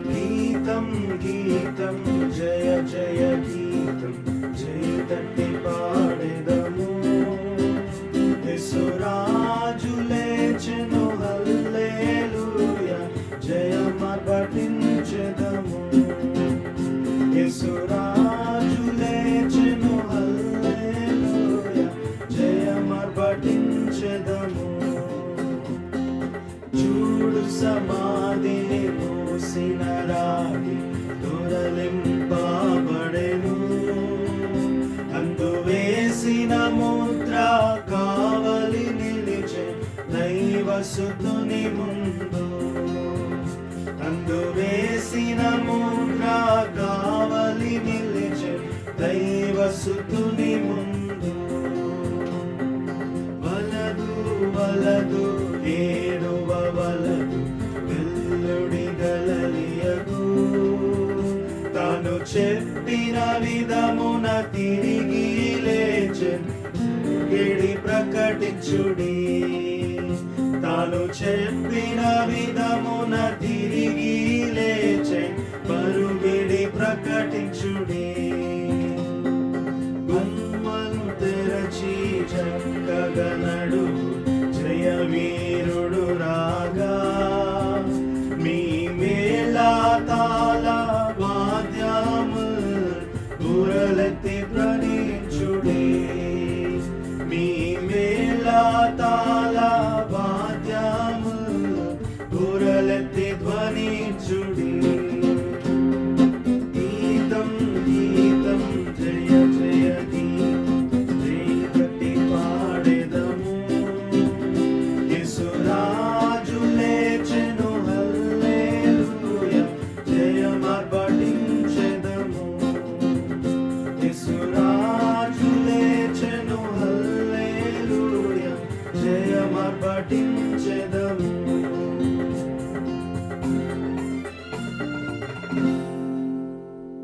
గీతం గీతం జయ జయ గీతం జయతట్టి పాడెదము యేసురాజు లేచెను హల్లెలూయా జయమర్పటించెదము యేసురాజు లేచెను హల్లెలూయా జయమర్పటించెదము చూడు సమాధిని మూసిన రాగి దొరలింపబడెను అందు వేసిన ముద్ర కావలి నిలిచే దైవసుతుని ముందు అందు వేసిన ముద్ర కావలి నిలిచే దైవసుతుని ముందు వలదు వలదు ఏడువ వలదు వెల్లుడి గలలియగు తాను చెప్పిన విధమున తిరిగి లేచెన్ గిడి ప్రకటించుడి తాను చెప్పిన విధమున తిరిగి లేచెన్ పరుగిడి ప్రకటించుడి గుమ్మను తెరచి చక్కగనడు జయవీరుడు రాగా మీ మేళతాళ వాద్యము బురలెత్తి ప్రణించుడి మీ మేళతాళ